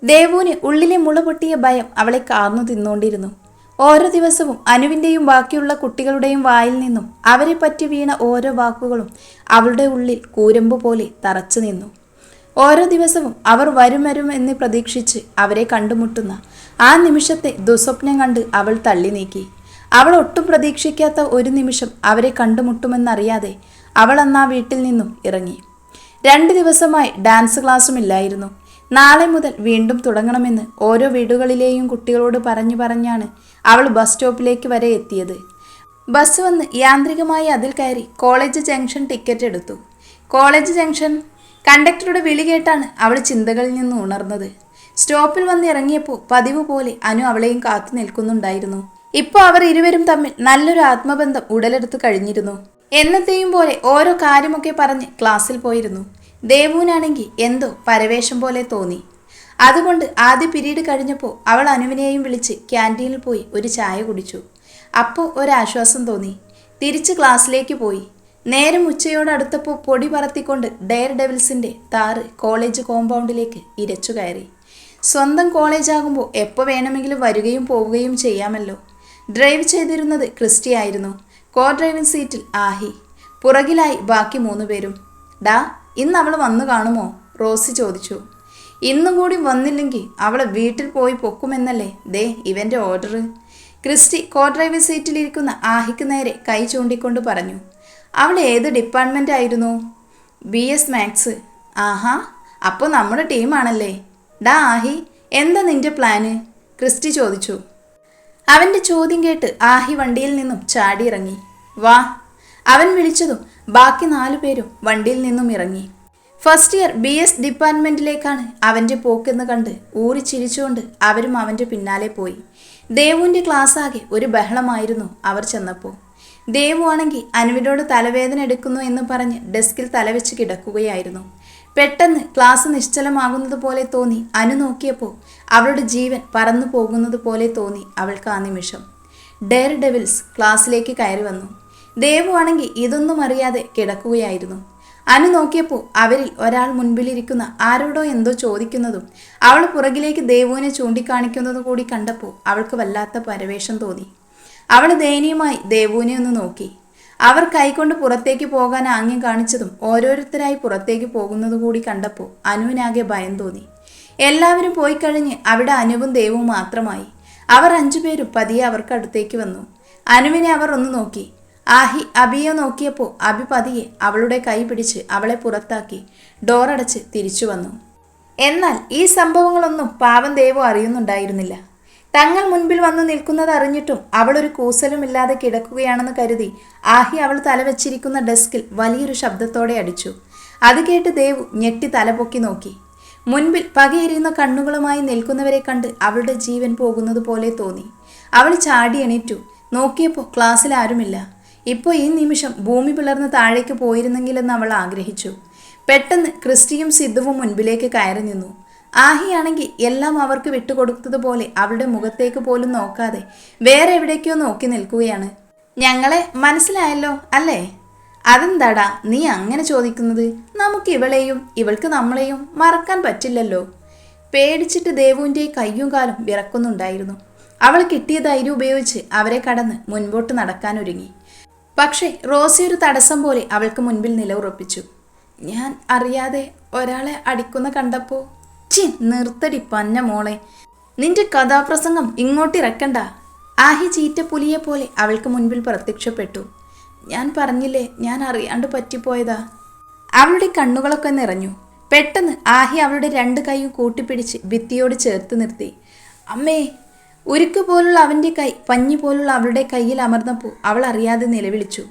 ദേവുവിന് ഉള്ളിലെ മുള പൊട്ടിയ ഭയം അവളെ കാർന്നു തിന്നുകൊണ്ടിരുന്നു. ഓരോ ദിവസവും അനുവിൻ്റെയും ബാക്കിയുള്ള കുട്ടികളുടെയും വായിൽ നിന്നും അവരെ പറ്റി വീണ ഓരോ വാക്കുകളും അവളുടെ ഉള്ളിൽ കൂരമ്പ് പോലെ തറച്ചു നിന്നു. ഓരോ ദിവസവും അവർ വരും എന്ന് പ്രതീക്ഷിച്ച് അവരെ കണ്ടുമുട്ടുന്ന ആ നിമിഷത്തെ ദുസ്വപ്നം കണ്ട് അവൾ തള്ളി നീക്കി. അവൾ ഒട്ടും പ്രതീക്ഷിക്കാത്ത ഒരു നിമിഷം അവരെ കണ്ടുമുട്ടുമെന്നറിയാതെ അവൾ അന്ന് ആ വീട്ടിൽ നിന്നും ഇറങ്ങി. 2 ദിവസമായി ഡാൻസ് ക്ലാസ്സും ഇല്ലായിരുന്നു. നാളെ മുതൽ വീണ്ടും തുടങ്ങണമെന്ന് ഓരോ വീടുകളിലെയും കുട്ടികളോട് പറഞ്ഞാണ് അവൾ ബസ് സ്റ്റോപ്പിലേക്ക് വരെ എത്തിയത്. ബസ് വന്ന് യാന്ത്രികമായി അതിൽ കയറി കോളേജ് ജംഗ്ഷൻ ടിക്കറ്റ് എടുത്തു. കോളേജ് ജംഗ്ഷൻ കണ്ടക്ടറുടെ വിളി കേട്ടാണ് അവൾ ചിന്തകളിൽ നിന്ന് ഉണർന്നത്. സ്റ്റോപ്പിൽ വന്ന് ഇറങ്ങിയപ്പോൾ പതിവ് പോലെ അനു അവളെയും കാത്തു നിൽക്കുന്നുണ്ടായിരുന്നു. ഇപ്പോൾ അവർ ഇരുവരും തമ്മിൽ നല്ലൊരു ആത്മബന്ധം ഉടലെടുത്തു കഴിഞ്ഞിരുന്നു. എന്നത്തെയും പോലെ ഓരോ കാര്യമൊക്കെ പറഞ്ഞ് ക്ലാസ്സിൽ പോയിരുന്നു. ദേവുവിനാണെങ്കിൽ എന്തോ പരവേശം പോലെ തോന്നി. അതുകൊണ്ട് ആദ്യ പീരീഡ് കഴിഞ്ഞപ്പോൾ അവൾ അനുവിനെയും വിളിച്ച് ക്യാൻറ്റീനിൽ പോയി ഒരു ചായ കുടിച്ചു. അപ്പോൾ ഒരാശ്വാസം തോന്നി. തിരിച്ച് ക്ലാസ്സിലേക്ക് പോയി. നേരം ഉച്ചയോടടുത്തപ്പോൾ പൊടി പറത്തിക്കൊണ്ട് ഡെയർ ഡെവിൾസിൻ്റെ താറ് കോളേജ് കോമ്പൗണ്ടിലേക്ക് ഇരച്ചു കയറി. സ്വന്തം കോളേജാകുമ്പോൾ എപ്പോൾ വേണമെങ്കിലും വരികയും പോവുകയും ചെയ്യാമല്ലോ. ഡ്രൈവ് ചെയ്തിരുന്നത് ക്രിസ്റ്റി ആയിരുന്നു. കോ ഡ്രൈവിംഗ് സീറ്റിൽ ആഹി, പുറകിലായി ബാക്കി 3 പേരും. ഡാ, ഇന്ന് അവൾ വന്നു കാണുമോ? റോസി ചോദിച്ചു. ഇന്നും കൂടി വന്നില്ലെങ്കിൽ അവളെ വീട്ടിൽ പോയി പൊക്കുമെന്നല്ലേ ദേ ഇവൻ്റെ ഓർഡർ. ക്രിസ്റ്റി കോ ഡ്രൈവിംഗ് സീറ്റിലിരിക്കുന്ന ആഹിക്ക് നേരെ കൈ ചൂണ്ടിക്കൊണ്ട് പറഞ്ഞു. അവൾ ഏത് ഡിപ്പാർട്ട്മെൻ്റ് ആയിരുന്നു? BS maths. ആഹാ, അപ്പോൾ നമ്മുടെ ടീമാണല്ലേ. ഡാ ആഹി, എന്താ നിന്റെ പ്ലാന്? ക്രിസ്റ്റി ചോദിച്ചു. അവൻ്റെ ചോദ്യം കേട്ട് ആഹി വണ്ടിയിൽ നിന്നും ചാടിയിറങ്ങി. വാ, അവൻ വിളിച്ചതും ബാക്കി 4 പേരും വണ്ടിയിൽ നിന്നും ഇറങ്ങി. ഫസ്റ്റ് ഇയർ BS ഡിപ്പാർട്ട്മെൻറ്റിലേക്കാണ് അവൻ്റെ പോക്കെന്ന് കണ്ട് ഊറി ചിരിച്ചുകൊണ്ട് അവരും അവൻ്റെ പിന്നാലെ പോയി. ദേവുവിൻ്റെ ക്ലാസ് ആകെ ഒരു ബഹളമായിരുന്നു അവർ ചെന്നപ്പോൾ. ദേവു ആണെങ്കിൽ അനുവിനോട് തലവേദന എടുക്കുന്നു എന്ന് പറഞ്ഞ് ഡെസ്കിൽ തലവെച്ച് കിടക്കുകയായിരുന്നു. പെട്ടെന്ന് ക്ലാസ് നിശ്ചലമാകുന്നത് പോലെ തോന്നി. അനു നോക്കിയപ്പോൾ അവളുടെ ജീവൻ പറന്നു പോകുന്നത് പോലെ തോന്നി അവൾക്ക് ആ നിമിഷം. ഡെയർ ഡെവിൾസ് ക്ലാസ്സിലേക്ക് കയറി വന്നു. ദേവു ആണെങ്കിൽ ഇതൊന്നും അറിയാതെ കിടക്കുകയായിരുന്നു. അനു നോക്കിയപ്പോൾ അവരിൽ ഒരാൾ മുൻപിലിരിക്കുന്ന ആരോടോ എന്തോ ചോദിക്കുന്നതും അവൾ പുറകിലേക്ക് ദേവുവിനെ ചൂണ്ടിക്കാണിക്കുന്നതും കൂടി കണ്ടപ്പോൾ അവൾക്ക് വല്ലാത്ത പരവേശം തോന്നി. അവൾ ദയനീയമായി ദേവുവിനെ ഒന്ന് നോക്കി. അവർ കൈകൊണ്ട് പുറത്തേക്ക് പോകാൻ ആംഗ്യം കാണിച്ചതും ഓരോരുത്തരായി പുറത്തേക്ക് പോകുന്നത് കൂടി കണ്ടപ്പോൾ അനുവിനാകെ ഭയം തോന്നി. എല്ലാവരും പോയി കഴിഞ്ഞ് അവിടെ അനുവും ദേവും മാത്രമായി. അവർ 5 പേരും പതിയെ അവർക്കടുത്തേക്ക് വന്നു. അനുവിനെ അവർ ഒന്ന് നോക്കി. ആഹി അബിയെ നോക്കിയപ്പോൾ അബി പതിയെ അവളുടെ കൈ പിടിച്ച് അവളെ പുറത്താക്കി ഡോറടച്ച് തിരിച്ചു വന്നു. എന്നാൽ ഈ സംഭവങ്ങളൊന്നും പാവം ദേവു അറിയുന്നുണ്ടായിരുന്നില്ല. തങ്ങൾ മുൻപിൽ വന്നു നിൽക്കുന്നത് അറിഞ്ഞിട്ടും അവളൊരു കൂസലുമില്ലാതെ കിടക്കുകയാണെന്ന് കരുതി ആഹി അവൾ തലവെച്ചിരിക്കുന്ന ഡെസ്കിൽ വലിയൊരു ശബ്ദത്തോടെ അടിച്ചു. അത് കേട്ട് ദേവു ഞെട്ടി തലപൊക്കി നോക്കി. മുൻപിൽ പകയെരിയുന്ന കണ്ണുകളുമായി നിൽക്കുന്നവരെ കണ്ട് അവളുടെ ജീവൻ പോകുന്നത് പോലെ തോന്നി. അവൾ ചാടി എണീറ്റു. നോക്കിയപ്പോൾ ക്ലാസ്സിൽ ആരുമില്ല. ഇപ്പോൾ ഈ നിമിഷം ഭൂമി പിളർന്ന് താഴേക്ക് പോയിരുന്നെങ്കിലെന്ന് അവൾ ആഗ്രഹിച്ചു. പെട്ടെന്ന് ക്രിസ്റ്റിയും സിദ്ധുവും മുൻപിലേക്ക് കയറി നിന്നു. ആഹിയാണെങ്കിൽ എല്ലാം അവർക്ക് വിട്ടുകൊടുത്തതുപോലെ അവളുടെ മുഖത്തേക്ക് പോലും നോക്കാതെ വേറെ എവിടേക്കോ നോക്കി നിൽക്കുകയാണ്. ഞങ്ങളെ മനസ്സിലായല്ലോ അല്ലേ? അതെന്താടാ നീ അങ്ങനെ ചോദിക്കുന്നത്? നമുക്ക് ഇവളെയും ഇവൾക്ക് നമ്മളെയും മറക്കാൻ പറ്റില്ലല്ലോ. പേടിച്ചിട്ട് ദേവുവിൻ്റെ കയ്യും കാലും വിറക്കുന്നുണ്ടായിരുന്നു. അവൾ കിട്ടിയ ധൈര്യം ഉപയോഗിച്ച് അവരെ കടന്ന് മുൻപോട്ട് നടക്കാനൊരുങ്ങി. പക്ഷേ റോസി ഒരു തടസ്സം പോലെ അവൾക്ക് മുൻപിൽ നിലയുറപ്പിച്ചു. ഞാൻ അറിയാതെ ഒരാളെ അടിക്കുന്ന കണ്ടപ്പോൾ നിർത്തടി പന്ന മോളെ, നിന്റെ കഥാപ്രസംഗം ഇങ്ങോട്ടിറക്കണ്ട. ആഹി ചീറ്റപ്പുലിയെ പോലെ അവൾക്ക് മുൻപിൽ പ്രത്യക്ഷപ്പെട്ടു. ഞാൻ പറഞ്ഞില്ലേ, ഞാൻ അറിയാണ്ട് പറ്റിപ്പോയതാ. അവളുടെ കണ്ണുകളൊക്കെ നിറഞ്ഞു. പെട്ടെന്ന് ആഹി അവളുടെ 2 കൈയും കൂട്ടിപ്പിടിച്ച് ഭിത്തിയോട് ചേർത്ത് നിർത്തി. അമ്മേ! ഉരുക്ക് പോലുള്ള അവൻ്റെ കൈ പഞ്ഞി പോലുള്ള അവളുടെ കയ്യിൽ അമർന്നപ്പോൾ അവൾ അറിയാതെ നിലവിളിച്ചു.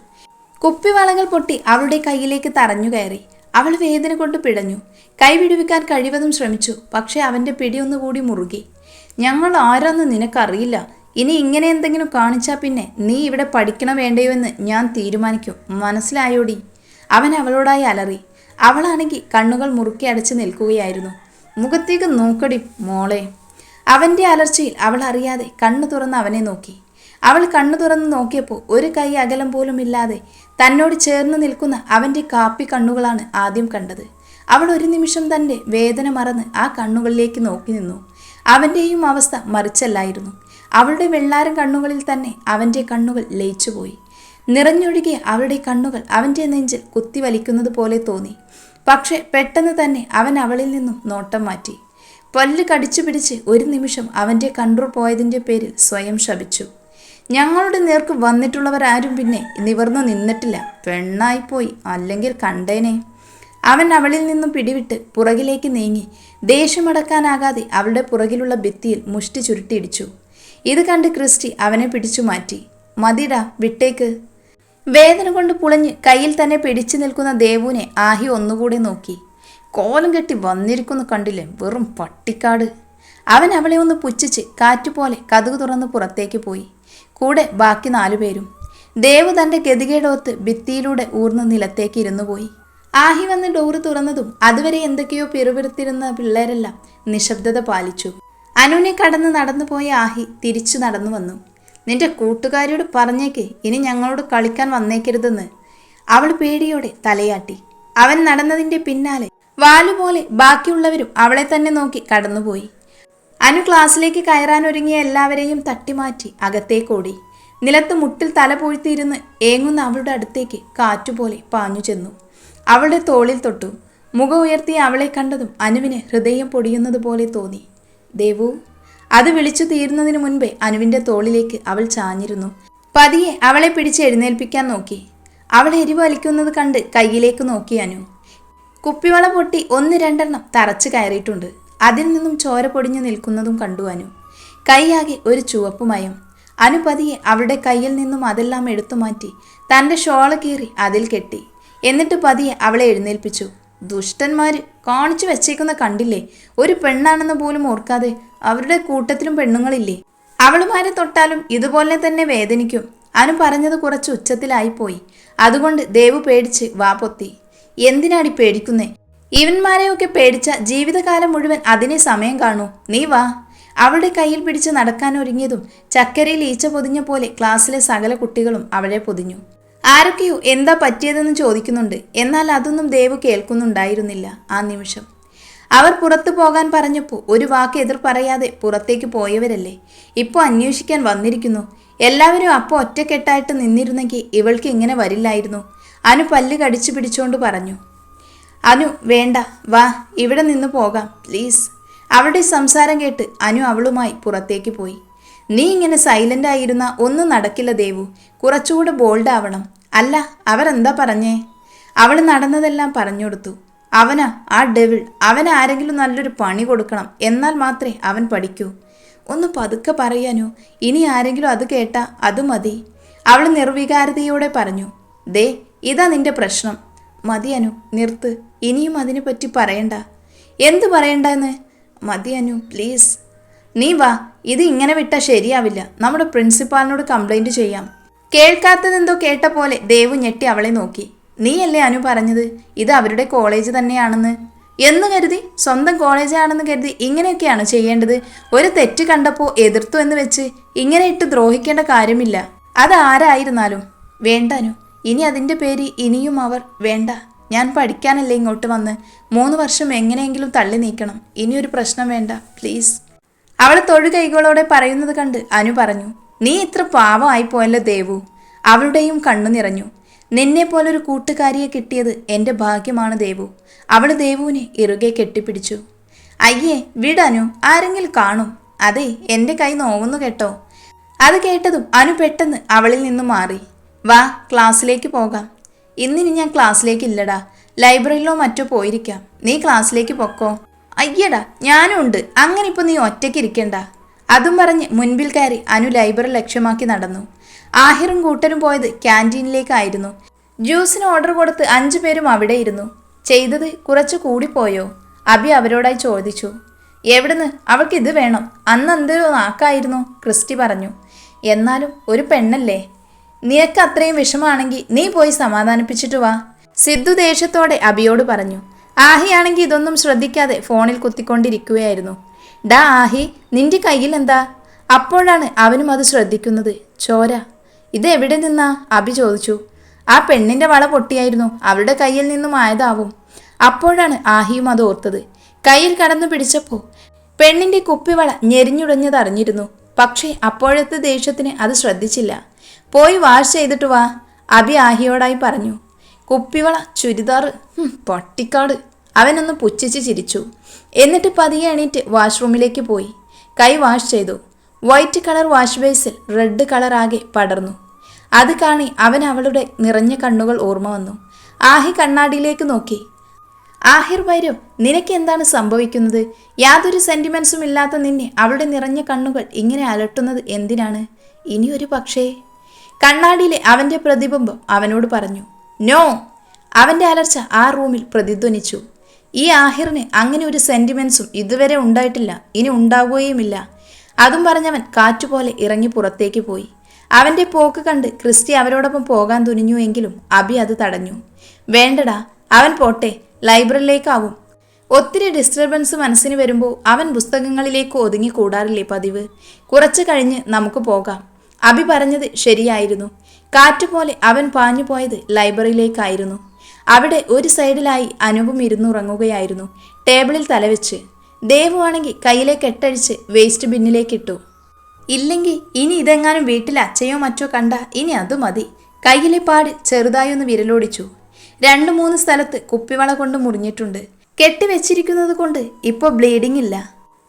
കുപ്പിവളകൾ പൊട്ടി അവളുടെ കയ്യിലേക്ക് തറഞ്ഞു കയറി. അവൾ വേദന കൊണ്ട് പിടഞ്ഞു. കൈ വിടുവിക്കാൻ കഴിവതും ശ്രമിച്ചു. പക്ഷെ അവൻ്റെ പിടിയൊന്നുകൂടി മുറുകി. ഞങ്ങൾ ആരാന്ന് നിനക്കറിയില്ല. ഇനി ഇങ്ങനെ എന്തെങ്കിലും കാണിച്ചാൽ പിന്നെ നീ ഇവിടെ പഠിക്കണം വേണ്ടയോ എന്ന് ഞാൻ തീരുമാനിക്കും. മനസ്സിലായോടി? അവൻ അവളോടായി അലറി. അവളാണെങ്കിൽ കണ്ണുകൾ മുറുക്കി അടച്ച് നിൽക്കുകയായിരുന്നു. മുഖത്തേക്ക് നോക്കടി മോളെ. അവൻ്റെ അലർച്ചയിൽ അവൾ അറിയാതെ കണ്ണു തുറന്ന് അവനെ നോക്കി. അവൾ കണ്ണു തുറന്ന് നോക്കിയപ്പോൾ ഒരു കൈ അകലം പോലും ഇല്ലാതെ തന്നോട് ചേർന്ന് നിൽക്കുന്ന അവൻ്റെ കാപ്പി കണ്ണുകളാണ് ആദ്യം കണ്ടത്. അവൾ ഒരു നിമിഷം തൻ്റെ വേദന മറന്ന് ആ കണ്ണുകളിലേക്ക് നോക്കി നിന്നു. അവൻ്റെയും അവസ്ഥ മറിച്ചല്ലായിരുന്നു. അവളുടെ വെള്ളാരം കണ്ണുകളിൽ തന്നെ അവൻ്റെ കണ്ണുകൾ ലയിച്ചുപോയി. നിറഞ്ഞൊഴുകിയ അവളുടെ കണ്ണുകൾ അവൻ്റെ നെഞ്ചിൽ കുത്തിവലിക്കുന്നത് പോലെ തോന്നി. പക്ഷെ പെട്ടെന്ന് തന്നെ അവൻ അവളിൽ നിന്നും നോട്ടം മാറ്റി. പല്ല് കടിച്ചു പിടിച്ച് ഒരു നിമിഷം അവൻ്റെ കൺട്രോൾ പോയതിൻ്റെ പേരിൽ സ്വയം ശപിച്ചു. ഞങ്ങളുടെ നേർക്ക് വന്നിട്ടുള്ളവരാരും പിന്നെ നിവർന്നു നിന്നിട്ടില്ല. പെണ്ണായിപ്പോയി, അല്ലെങ്കിൽ കണ്ടേനെ. അവൻ അവളിൽ നിന്നും പിടിവിട്ട് പുറകിലേക്ക് നീങ്ങി ദേഷ്യമടക്കാനാകാതെ അവളുടെ പുറകിലുള്ള ഭിത്തിയിൽ മുഷ്ടി ചുരുട്ടിയിടിച്ചു. ഇത് കണ്ട് ക്രിസ്റ്റി അവനെ പിടിച്ചു മാറ്റി. മതിടാ, വിട്ടേക്ക്. വേദന കൊണ്ട് പുളഞ്ഞ് കയ്യിൽ തന്നെ പിടിച്ചു നിൽക്കുന്ന ദേവുവിനെ ആഹി ഒന്നുകൂടെ നോക്കി. കോലം കെട്ടി വന്നിരിക്കുന്നു കണ്ടില്ലേ, വെറും പട്ടിക്കാട്. അവൻ അവളെ ഒന്ന് പുച്ഛിച്ച് കാറ്റുപോലെ കതക് തുറന്ന് പുറത്തേക്ക് പോയി. കൂടെ ബാക്കി 4 പേരും. ദേവു തൻ്റെ ഗതികേടോത്ത് ഭിത്തിയിലൂടെ ഊർന്ന് നിലത്തേക്ക് ഇരുന്നു പോയി. ആഹി വന്ന് ഡോറ് തുറന്നതും അതുവരെ എന്തൊക്കെയോ പിറുപിറുത്തിരുന്ന പിള്ളേരെല്ലാം നിശബ്ദത പാലിച്ചു. അനുവിനെ കടന്ന് നടന്നു പോയ ആഹി തിരിച്ചു നടന്നു വന്നു. നിന്റെ കൂട്ടുകാരിയോട് പറഞ്ഞേക്ക് ഇനി ഞങ്ങളോട് കളിക്കാൻ വന്നേക്കരുതെന്ന്. അവൾ പേടിയോടെ തലയാട്ടി. അവൻ നടന്നതിൻ്റെ പിന്നാലെ വാലുപോലെ ബാക്കിയുള്ളവരും അവളെ തന്നെ നോക്കി കടന്നുപോയി. അനു ക്ലാസ്സിലേക്ക് കയറാനൊരുങ്ങിയ എല്ലാവരെയും തട്ടിമാറ്റി അകത്തേക്കോടി. നിലത്ത് മുട്ടിൽ തല പൂഴ്ത്തിയിരുന്ന് ഏങ്ങുന്ന അവളുടെ അടുത്തേക്ക് കാറ്റുപോലെ പാഞ്ഞു ചെന്നു. അവളുടെ തോളിൽ തൊട്ടു. മുഖം ഉയർത്തിയ അവളെ കണ്ടതും അനുവിന് ഹൃദയം പൊടിയുന്നത് പോലെ തോന്നി. ദേവു. അത് വിളിച്ചു തീരുന്നതിന് മുൻപേ അനുവിൻ്റെ തോളിലേക്ക് അവൾ ചാഞ്ഞിരുന്നു. പതിയെ അവളെ പിടിച്ച് എഴുന്നേൽപ്പിക്കാൻ നോക്കി. അവൾ എരിവലിക്കുന്നത് കണ്ട് കയ്യിലേക്ക് നോക്കി അനു. കുപ്പിവള പൊട്ടി 1-2 തറച്ച് കയറിയിട്ടുണ്ട്. അതിൽ നിന്നും ചോര പൊടിഞ്ഞു നിൽക്കുന്നതും കണ്ടു അനു. കൈയാകെ ഒരു ചുവപ്പുമയം. അനു പതിയെ അവളുടെ കയ്യിൽ നിന്നും അതെല്ലാം എടുത്തു മാറ്റി തൻ്റെ ഷോള് കീറി അതിൽ കെട്ടി. എന്നിട്ട് പതിയെ അവളെ എഴുന്നേൽപ്പിച്ചു. ദുഷ്ടന്മാര് കാണിച്ചു വെച്ചേക്കുന്ന കണ്ടില്ലേ, ഒരു പെണ്ണാണെന്ന് പോലും ഓർക്കാതെ. അവരുടെ കൂട്ടത്തിലും പെണ്ണുങ്ങളില്ലേ? അവളുമാരെ തൊട്ടാലും ഇതുപോലെ തന്നെ വേദനിക്കും. അനു പറഞ്ഞത് കുറച്ച് ഉച്ചത്തിലായിപ്പോയി. അതുകൊണ്ട് ദേവു പേടിച്ച് വാ പൊത്തി. എന്തിനാടി പേടിക്കുന്നേ? ഇവന്മാരെയൊക്കെ പേടിച്ച ജീവിതകാലം മുഴുവൻ അതിനെ സമയം കാണൂ. നീ വാ. അവളുടെ കയ്യിൽ പിടിച്ച് നടക്കാൻ ഒരുങ്ങിയതും ചക്കരയിൽ ഈച്ച പൊതിഞ്ഞ പോലെ ക്ലാസ്സിലെ സകല കുട്ടികളും അവളെ പൊതിഞ്ഞു. ആരൊക്കെയോ എന്താ പറ്റിയതെന്ന് ചോദിക്കുന്നുണ്ട്. എന്നാൽ അതൊന്നും ദേവു കേൾക്കുന്നുണ്ടായിരുന്നില്ല ആ നിമിഷം. അവർ പുറത്തു പോകാൻ പറഞ്ഞപ്പോൾ ഒരു വാക്ക് എതിർ പറയാതെ പുറത്തേക്ക് പോയവരല്ലേ ഇപ്പോൾ അന്വേഷിക്കാൻ വന്നിരിക്കുന്നു. എല്ലാവരും അപ്പോൾ ഒറ്റക്കെട്ടായിട്ട് നിന്നിരുന്നെങ്കിൽ ഇവൾക്ക് ഇങ്ങനെ വരില്ലായിരുന്നു. അനു പല്ല് കടിച്ചു പിടിച്ചുകൊണ്ട് പറഞ്ഞു. അനു വേണ്ട, വാ, ഇവിടെ നിന്ന് പോകാം പ്ലീസ്. അവളുടെ സംസാരം കേട്ട് അനു അവളുമായി പുറത്തേക്ക് പോയി. നീ ഇങ്ങനെ സൈലൻ്റ് ആയിരുന്ന ഒന്നും നടക്കില്ല ദേവു. കുറച്ചുകൂടെ ബോൾഡ് ആവണം. അല്ല, അവരെന്താ പറഞ്ഞേ? അവൾ നടന്നതെല്ലാം പറഞ്ഞുകൊടുത്തു. അവനാ ആ ഡെവിൾ. അവൻ ആരെങ്കിലും നല്ലൊരു പണി കൊടുക്കണം, എന്നാൽ മാത്രമേ അവൻ പഠിക്കൂ. ഒന്ന് പതുക്കെ പറയാനോ, ഇനി ആരെങ്കിലും അത് കേട്ടാ അത് മതി. അവൾ നിർവികാരതയോടെ പറഞ്ഞു. ദേ, ഇതാ നിന്റെ പ്രശ്നം. മതി അനു, നിർത്ത്. ഇനിയും അതിനെപ്പറ്റി പറയണ്ട. എന്ത് പറയണ്ട എന്ന്? മതി അനു, പ്ലീസ്. നീ വാ. ഇത് ഇങ്ങനെ വിട്ടാൽ ശരിയാവില്ല. നമ്മുടെ പ്രിൻസിപ്പാളിനോട് കംപ്ലൈൻറ്റ് ചെയ്യാം. കേൾക്കാത്തതെന്തോ കേട്ട പോലെ ദേവു ഞെട്ടി അവളെ നോക്കി. നീയല്ലേ അനു പറഞ്ഞത് ഇത് അവരുടെ കോളേജ് തന്നെയാണെന്ന്? എന്ന് കരുതി, സ്വന്തം കോളേജാണെന്ന് കരുതി ഇങ്ങനെയൊക്കെയാണ് ചെയ്യേണ്ടത്? ഒരു തെറ്റ് കണ്ടപ്പോൾ എതിർത്തു എന്ന് വെച്ച് ഇങ്ങനെ ഇട്ട് ദ്രോഹിക്കേണ്ട കാര്യമില്ല. അതാരായിരുന്നാലും. വേണ്ട അനു, ഇനി അതിൻ്റെ പേര് ഇനിയും അവർ വേണ്ട. ഞാൻ പഠിക്കാനല്ലേ ഇങ്ങോട്ട് വന്ന്. 3 വർഷം എങ്ങനെയെങ്കിലും തള്ളി നീക്കണം. ഇനിയൊരു പ്രശ്നം വേണ്ട പ്ലീസ്. അവൾ തൊഴുകൈകളോടെ പറയുന്നത് കണ്ട് അനു പറഞ്ഞു. നീ ഇത്ര പാവമായിപ്പോയല്ലോ ദേവു. അവളുടെയും കണ്ണു നിറഞ്ഞു. നിന്നെപ്പോലൊരു കൂട്ടുകാരിയെ കിട്ടിയത് എൻ്റെ ഭാഗ്യമാണ് ദേവു. അവൾ ദേവുവിനെ ഇറുകെ കെട്ടിപ്പിടിച്ചു. അയ്യേ വിടനു, ആരെങ്കിലും കാണും. അതെ, എൻ്റെ കൈ നോവുന്നു കേട്ടോ. അത് കേട്ടതും അനു പെട്ടെന്ന് അവളിൽ നിന്നും മാറി. വാ, ക്ലാസ്സിലേക്ക് പോകാം. ഇന്നിനി ഞാൻ ക്ലാസ്സിലേക്ക് ഇല്ലടാ. ലൈബ്രറിയിലോ മറ്റോ പോയിരിക്കാം. നീ ക്ലാസ്സിലേക്ക് പൊക്കോ. അയ്യടാ, ഞാനും ഉണ്ട്. അങ്ങനെ ഇപ്പോൾ നീ ഒറ്റയ്ക്ക് ഇരിക്കണ്ട. അതും പറഞ്ഞ് മുൻപിൽ കയറി അനു ലൈബ്രറി ലക്ഷ്യമാക്കി നടന്നു. ആഹിറും കൂട്ടരും പോയത് ക്യാൻറ്റീനിലേക്കായിരുന്നു. ജ്യൂസിന് ഓർഡർ കൊടുത്ത് 5 പേരും അവിടെ ഇരുന്നു. ചെയ്തത് കുറച്ച് കൂടിപ്പോയോ? അബി അവരോടായി ചോദിച്ചു. എവിടുന്ന്? അവൾക്ക് ഇത് വേണം. അന്ന് എന്തൊരു നാക്കായിരുന്നു, ക്രിസ്റ്റി പറഞ്ഞു. എന്നാലും ഒരു പെണ്ണല്ലേ. നിനക്ക് അത്രയും വിഷമാണെങ്കിൽ നീ പോയി സമാധാനിപ്പിച്ചിട്ട് വാ, സിദ്ധു ദേഷ്യത്തോടെ അബിയോട് പറഞ്ഞു. ആഹിയാണെങ്കിൽ ഇതൊന്നും ശ്രദ്ധിക്കാതെ ഫോണിൽ കുത്തിക്കൊണ്ടിരിക്കുകയായിരുന്നു. ഡാ ആഹി, നിന്റെ കയ്യിൽ എന്താ? അപ്പോഴാണ് അവനും അത് ശ്രദ്ധിക്കുന്നത്. ചോര. ഇത് എവിടെ നിന്നാ? അബി ചോദിച്ചു. ആ പെണ്ണിൻ്റെ വള പൊട്ടിയായിരുന്നു. അവളുടെ കയ്യിൽ നിന്നും ആയതാവും. അപ്പോഴാണ് ആഹിയും അത് ഓർത്തത്. കയ്യിൽ കടന്നു പിടിച്ചപ്പോൾ പെണ്ണിന്റെ കുപ്പിവള ഞെരിഞ്ഞുടഞ്ഞതറിഞ്ഞിരുന്നു. പക്ഷേ അപ്പോഴത്തെ ദേഷ്യത്തിന് അത് ശ്രദ്ധിച്ചില്ല. പോയി വാഷ് ചെയ്തിട്ട് വാ, അബി ആഹിയോടായി പറഞ്ഞു. കുപ്പിവള, ചുരിദാർ, പട്ടിക്കാട്. അവനൊന്ന് പുച്ഛിച്ച് ചിരിച്ചു. എന്നിട്ട് പതിയെ എണീറ്റ് വാഷ്റൂമിലേക്ക് പോയി. കൈ വാഷ് ചെയ്തു. വൈറ്റ് കളർ വാഷ് ബേസിൽ റെഡ് കളർ ആകെ പടർന്നു. അത് കാണി അവൻ അവളുടെ നിറഞ്ഞ കണ്ണുകൾ ഓർമ്മ വന്നു. ആഹി കണ്ണാടിയിലേക്ക് നോക്കി. ആഹിർ ഭൈരവ്, നിനക്ക് എന്താണ് സംഭവിക്കുന്നത്? യാതൊരു സെന്റിമെന്റ്സും ഇല്ലാത്ത നിന്നെ അവളുടെ നിറഞ്ഞ കണ്ണുകൾ ഇങ്ങനെ അലട്ടുന്നത് എന്തിനാണ്? ഇനിയൊരു പക്ഷേ. കണ്ണാടിയിലെ അവന്റെ പ്രതിബിംബം അവനോട് പറഞ്ഞു. നോ. അവന്റെ അലർച്ച ആ റൂമിൽ പ്രതിധ്വനിച്ചു. ഈ ആഹിറിന് അങ്ങനെ ഒരു സെന്റിമെന്റ്സും ഇതുവരെ ഉണ്ടായിട്ടില്ല, ഇനി ഉണ്ടാവുകയുമില്ല. അതും പറഞ്ഞവൻ കാറ്റുപോലെ ഇറങ്ങി പുറത്തേക്ക് പോയി. അവന്റെ പോക്ക് കണ്ട് ക്രിസ്റ്റി അവരോടൊപ്പം പോകാൻ തുനിഞ്ഞുവെങ്കിലും അബി അത് തടഞ്ഞു. വേണ്ടടാ, അവൻ പോട്ടെ, ലൈബ്രറിയിലേക്കാവും. ഒത്തിരി ഡിസ്റ്റർബൻസ് മനസ്സിന് വരുമ്പോൾ അവൻ പുസ്തകങ്ങളിലേക്ക് ഒതുങ്ങി കൂടാറില്ലേ പതിവ്. കുറച്ച് കഴിഞ്ഞ് നമുക്ക് പോകാം. അബി പറഞ്ഞത് ശരിയായിരുന്നു. കാറ്റുപോലെ അവൻ പാഞ്ഞു പോയത് ലൈബ്രറിയിലേക്കായിരുന്നു. അവിടെ ഒരു സൈഡിലായി അനൂപും ഇരുന്നുറങ്ങുകയായിരുന്നു, ടേബിളിൽ തലവെച്ച്. ദേവുവാണെങ്കിൽ കയ്യിലെ കെട്ടഴിച്ച് വേസ്റ്റ് ബിന്നിലേക്കിട്ടു. ഇല്ലെങ്കിൽ ഇനി ഇതെങ്ങാനും വീട്ടിൽ അച്ഛയോ മറ്റോ കണ്ട ഇനി അത് മതി. കയ്യിലെ പാട് ചെറുതായൊന്ന് വിരലോടിച്ചു. 2-3 സ്ഥലത്ത് കുപ്പിവള കൊണ്ട് മുറിഞ്ഞിട്ടുണ്ട്. കെട്ടിവെച്ചിരിക്കുന്നത് കൊണ്ട് ഇപ്പോൾ ബ്ലീഡിംഗ് ഇല്ല.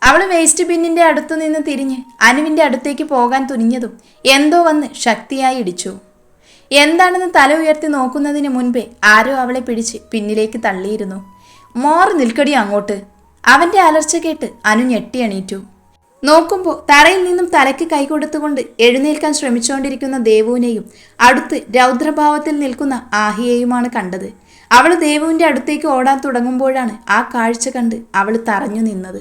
അവൾ വേസ്റ്റ് ബിന്നിന്റെ അടുത്തു നിന്ന് തിരിഞ്ഞ് അനുവിന്റെ അടുത്തേക്ക് പോകാൻ തുനിഞ്ഞതും എന്തോ വന്ന് ശക്തിയായി ഇടിച്ചു. എന്താണെന്ന് തല ഉയർത്തി നോക്കുന്നതിന് മുൻപേ ആരോ അവളെ പിടിച്ച് പിന്നിലേക്ക് തള്ളിയിരുന്നു. മാറി നിൽക്കടി അങ്ങോട്ട്. അവന്റെ അലർച്ച കേട്ട് അനു ഞെട്ടി എണീറ്റു. നോക്കുമ്പോൾ തറയിൽ നിന്നും തലയ്ക്ക് കൈകൊടുത്തുകൊണ്ട് എഴുന്നേൽക്കാൻ ശ്രമിച്ചുകൊണ്ടിരിക്കുന്ന ദേവുവിനെയും അടുത്ത് രൗദ്രഭാവത്തിൽ നിൽക്കുന്ന ആഹിയെയുമാണ് കണ്ടത്. അവൾ ദേവുവിന്റെ അടുത്തേക്ക് ഓടാൻ തുടങ്ങുമ്പോഴാണ് ആ കാഴ്ച കണ്ട് അവൾ തറഞ്ഞു നിന്നത്.